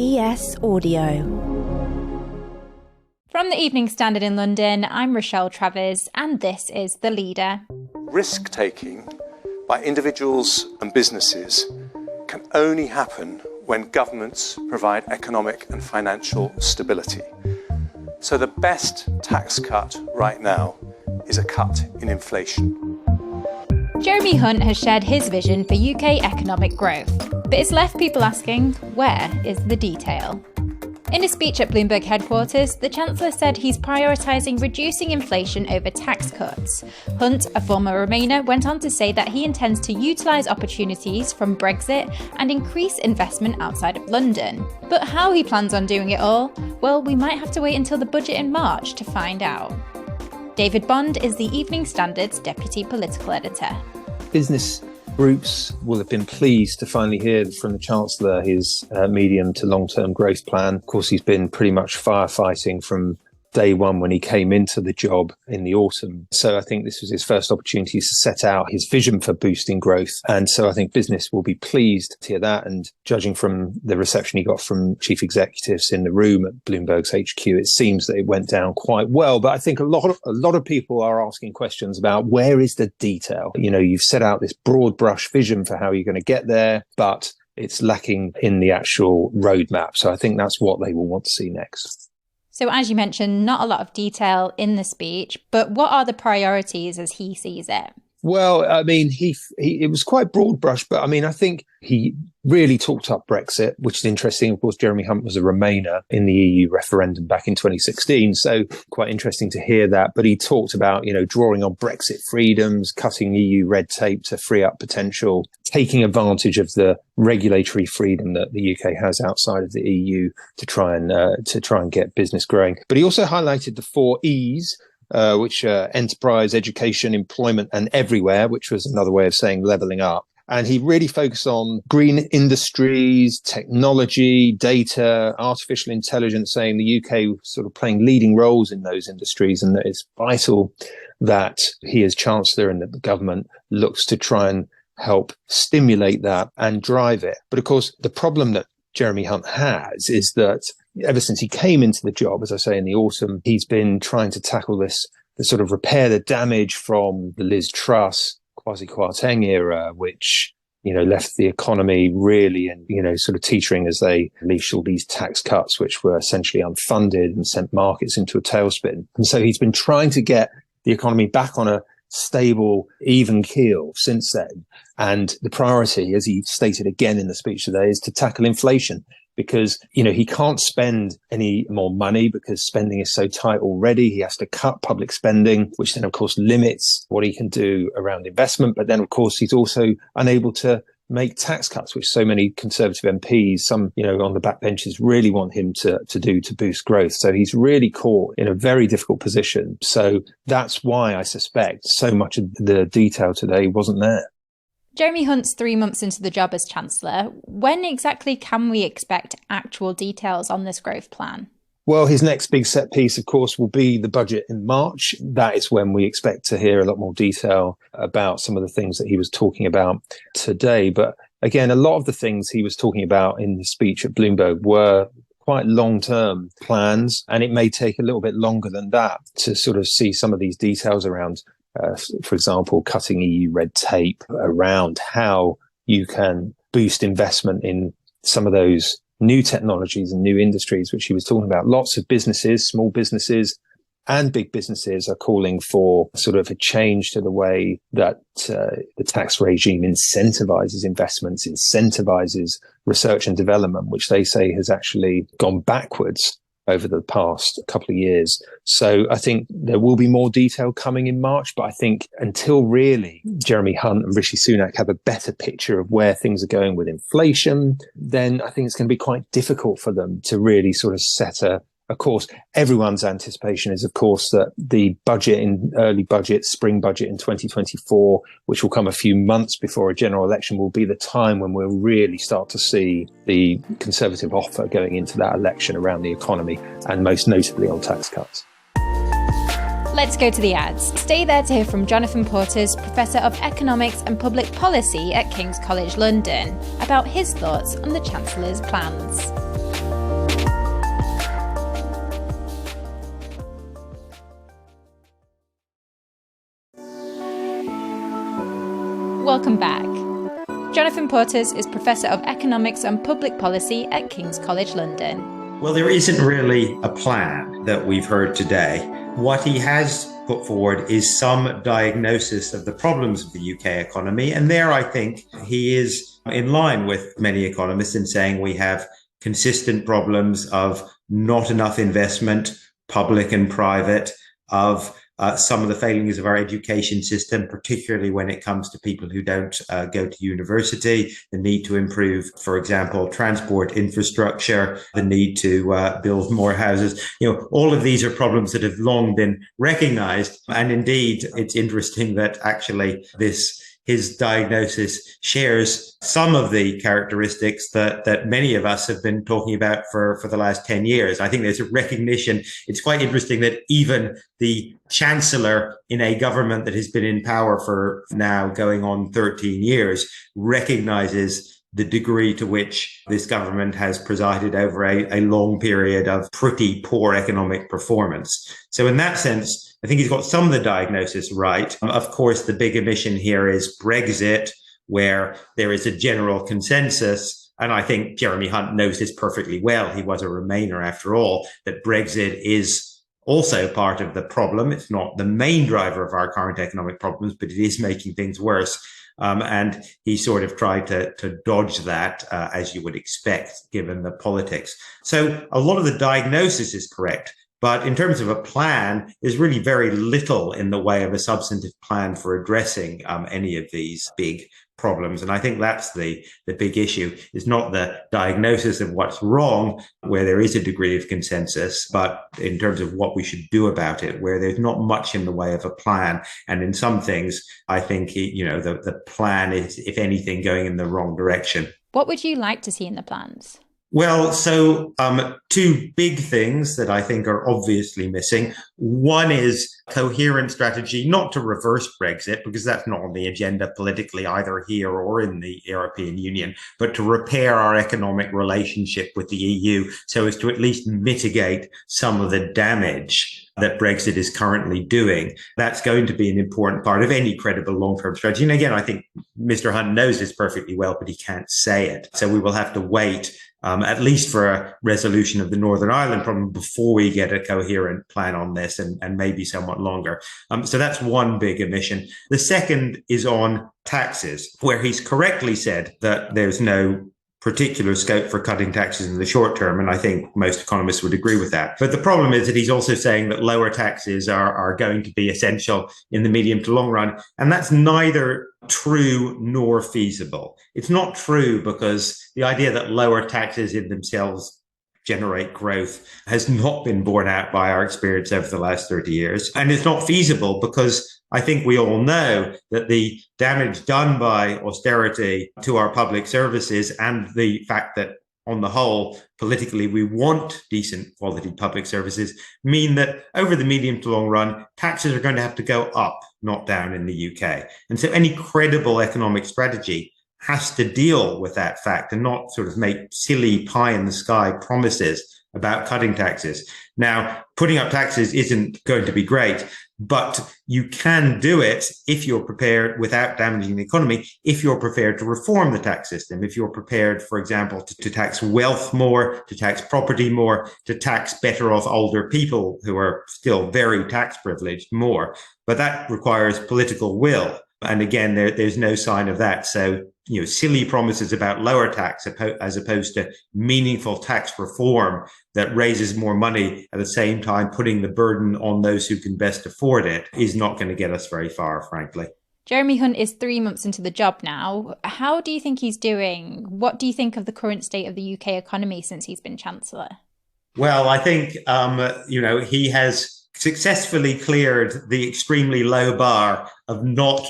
ES Audio. From the Evening Standard in London, I'm Rochelle Travers, and this is The Leader. Risk-taking by individuals and businesses can only happen when governments provide economic and financial stability. So the best tax cut right now is a cut in inflation. Jeremy Hunt has shared his vision for UK economic growth, but it's left people asking, where is the detail? In a speech at Bloomberg headquarters, the Chancellor said he's prioritising reducing inflation over tax cuts. Hunt, a former Remainer, went on to say that he intends to utilise opportunities from Brexit and increase investment outside of London. But how he plans on doing it all? Well, we might have to wait until the budget in March to find out. David Bond is the Evening Standard's deputy political editor. Business groups will have been pleased to finally hear from the Chancellor his medium to long-term growth plan. Of course, he's been pretty much firefighting from day one when he came into the job in the autumn. So I think this was his first opportunity to set out his vision for boosting growth. And so I think business will be pleased to hear that. And judging from the reception he got from chief executives in the room at Bloomberg's HQ, it seems that it went down quite well. But I think a lot of people are asking questions about where is the detail? You know, you've set out this broad brush vision for how you're going to get there, but it's lacking in the actual roadmap. So I think that's what they will want to see next. So as you mentioned, not a lot of detail in the speech, but what are the priorities as he sees it? Well, I mean, it was quite broad brush, but I mean, I think he really talked up Brexit, which is interesting. Of course, Jeremy Hunt was a Remainer in the EU referendum back in 2016. So quite interesting to hear that. But he talked about, you know, drawing on Brexit freedoms, cutting EU red tape to free up potential, taking advantage of the regulatory freedom that the UK has outside of the EU to try and get business growing. But he also highlighted the 4 E's. Which are enterprise, education, employment, and everywhere, which was another way of saying levelling up. And he really focused on green industries, technology, data, artificial intelligence, saying the UK sort of playing leading roles in those industries, and that it's vital that he as Chancellor and that the government looks to try and help stimulate that and drive it. But of course, the problem that Jeremy Hunt has is that ever since he came into the job, as I say, in the autumn, he's been trying to tackle the sort of repair the damage from the Liz Truss, Kwasi Kwarteng era, which, you know, left the economy really and, you know, sort of teetering as they unleashed all these tax cuts, which were essentially unfunded and sent markets into a tailspin. And so he's been trying to get the economy back on a stable, even keel since then. And the priority, as he stated again in the speech today, is to tackle inflation because, you know, he can't spend any more money because spending is so tight already. He has to cut public spending, which then, of course, limits what he can do around investment. But then, of course, he's also unable to make tax cuts, which so many Conservative MPs, some, you know, on the backbenches really want him to do to boost growth. So he's really caught in a very difficult position. So that's why I suspect so much of the detail today wasn't there. Jeremy Hunt's 3 months into the job as Chancellor. When exactly can we expect actual details on this growth plan? Well, his next big set piece, of course, will be the budget in March. That is when we expect to hear a lot more detail about some of the things that he was talking about today. But again, a lot of the things he was talking about in the speech at Bloomberg were quite long-term plans, and it may take a little bit longer than that to sort of see some of these details around, for example, cutting EU red tape, around how you can boost investment in some of those new technologies and new industries, which he was talking about. Lots of businesses, small businesses and big businesses are calling for sort of a change to the way that the tax regime incentivizes investments, incentivizes research and development, which they say has actually gone backwards over the past couple of years. So I think there will be more detail coming in March, but I think until really Jeremy Hunt and Rishi Sunak have a better picture of where things are going with inflation, then I think it's going to be quite difficult for them to really sort of set a course. Everyone's anticipation is, of course, that the budget in early budget, spring budget in 2024, which will come a few months before a general election, will be the time when we'll really start to see the Conservative offer going into that election around the economy and most notably on tax cuts. Let's go to the ads. Stay there to hear from Jonathan Porters, Professor of Economics and Public Policy at King's College London, about his thoughts on the Chancellor's plans. Welcome back. Jonathan Portes is Professor of Economics and Public Policy at King's College London. Well, there isn't really a plan that we've heard today. What he has put forward is some diagnosis of the problems of the UK economy. And there, I think he is in line with many economists in saying we have consistent problems of not enough investment, public and private, of some of the failings of our education system, particularly when it comes to people who don't go to university, the need to improve, for example, transport infrastructure, the need to build more houses. All of these are problems that have long been recognized. And indeed, it's interesting that actually his diagnosis shares some of the characteristics that many of us have been talking about for the last 10 years. I think there's a recognition. It's quite interesting that even the Chancellor in a government that has been in power for now going on 13 years recognizes the degree to which this government has presided over a long period of pretty poor economic performance. So in that sense, I think he's got some of the diagnosis right. Of course, the big omission here is Brexit, where there is a general consensus. And I think Jeremy Hunt knows this perfectly well. He was a Remainer after all, that Brexit is also part of the problem. It's not the main driver of our current economic problems, but it is making things worse. And he sort of tried to dodge that, as you would expect, given the politics. So a lot of the diagnosis is correct. But in terms of a plan, there's really very little in the way of a substantive plan for addressing any of these big problems. And I think that's the big issue. It's not the diagnosis of what's wrong, where there is a degree of consensus, but in terms of what we should do about it, where there's not much in the way of a plan. And in some things, I think, the plan is, if anything, going in the wrong direction. What would you like to see in the plans? Well, so two big things that I think are obviously missing. One is coherent strategy, not to reverse Brexit, because that's not on the agenda politically either here or in the European Union, but to repair our economic relationship with the EU so as to at least mitigate some of the damage that Brexit is currently doing. That's going to be an important part of any credible long-term strategy. And again, I think Mr. Hunt knows this perfectly well, but he can't say it. So we will have to wait at least for a resolution of the Northern Ireland problem before we get a coherent plan on this, and maybe somewhat longer. So that's one big omission. The second is on taxes, where he's correctly said that there's no particular scope for cutting taxes in the short term. And I think most economists would agree with that. But the problem is that he's also saying that lower taxes are going to be essential in the medium to long run. And that's neither true nor feasible. It's not true because the idea that lower taxes in themselves generate growth has not been borne out by our experience over the last 30 years. And it's not feasible because I think we all know that the damage done by austerity to our public services and the fact that on the whole, politically, we want decent quality public services mean that over the medium to long run, taxes are going to have to go up, not down in the UK. And so any credible economic strategy has to deal with that fact and not sort of make silly pie in the sky promises about cutting taxes. Now, putting up taxes isn't going to be great, but you can do it if you're prepared, without damaging the economy, if you're prepared to reform the tax system, if you're prepared, for example, to tax wealth more, to tax property more, to tax better off older people who are still very tax privileged more. But that requires political will. And again, there's no sign of that. So, silly promises about lower tax as opposed to meaningful tax reform that raises more money at the same time putting the burden on those who can best afford it is not going to get us very far, frankly. Jeremy Hunt is 3 months into the job now. How do you think he's doing? What do you think of the current state of the UK economy since he's been Chancellor? Well, I think, he has successfully cleared the extremely low bar of not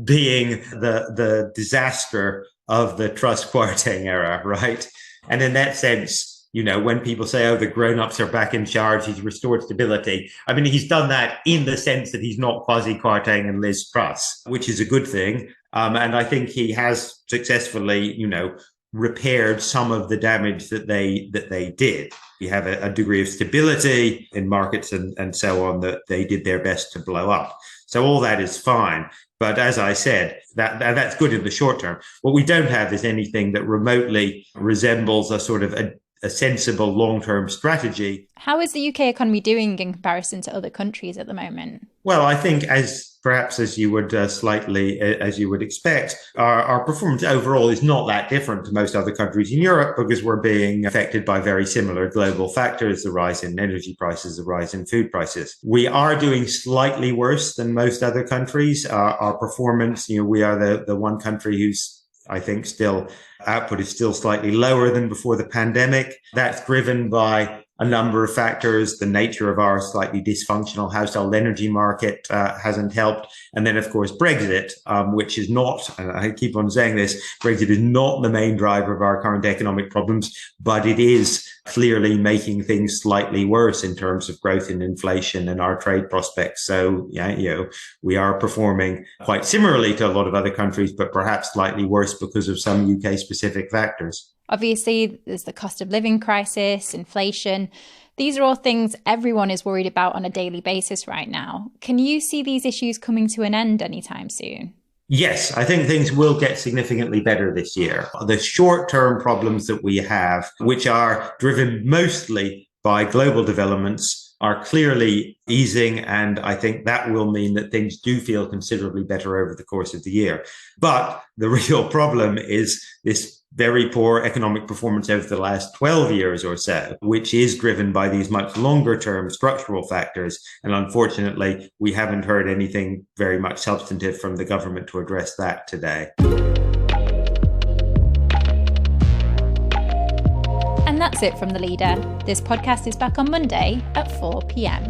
being the disaster of the Truss Kwarteng era, right? And in that sense, when people say, oh, the grown-ups are back in charge, he's restored stability. I mean, he's done that in the sense that he's not Kwasi-Kwarteng and Liz Truss, which is a good thing. And I think he has successfully, repaired some of the damage that they did. You have a degree of stability in markets and so on that they did their best to blow up. So all that is fine. But as I said, that's good in the short term. What we don't have is anything that remotely resembles a sort of a sensible long-term strategy. How is the UK economy doing in comparison to other countries at the moment? Well, I think as you would expect, our performance overall is not that different to most other countries in Europe because we're being affected by very similar global factors, the rise in energy prices, the rise in food prices. We are doing slightly worse than most other countries. Our performance, we are the one country who's, I think, still output is still slightly lower than before the pandemic. That's driven by a number of factors. The nature of our slightly dysfunctional household energy market hasn't helped. And then, of course, Brexit, which is not, and I keep on saying this, Brexit is not the main driver of our current economic problems, but it is clearly making things slightly worse in terms of growth in inflation and our trade prospects. So, we are performing quite similarly to a lot of other countries, but perhaps slightly worse because of some UK-specific factors. Obviously, there's the cost of living crisis, inflation. These are all things everyone is worried about on a daily basis right now. Can you see these issues coming to an end anytime soon? Yes, I think things will get significantly better this year. The short-term problems that we have, which are driven mostly by global developments, are clearly easing, and I think that will mean that things do feel considerably better over the course of the year. But the real problem is this very poor economic performance over the last 12 years or so, which is driven by these much longer term structural factors. And unfortunately, we haven't heard anything very much substantive from the government to address that today. And that's it from The Leader. This podcast is back on Monday at 4 p.m.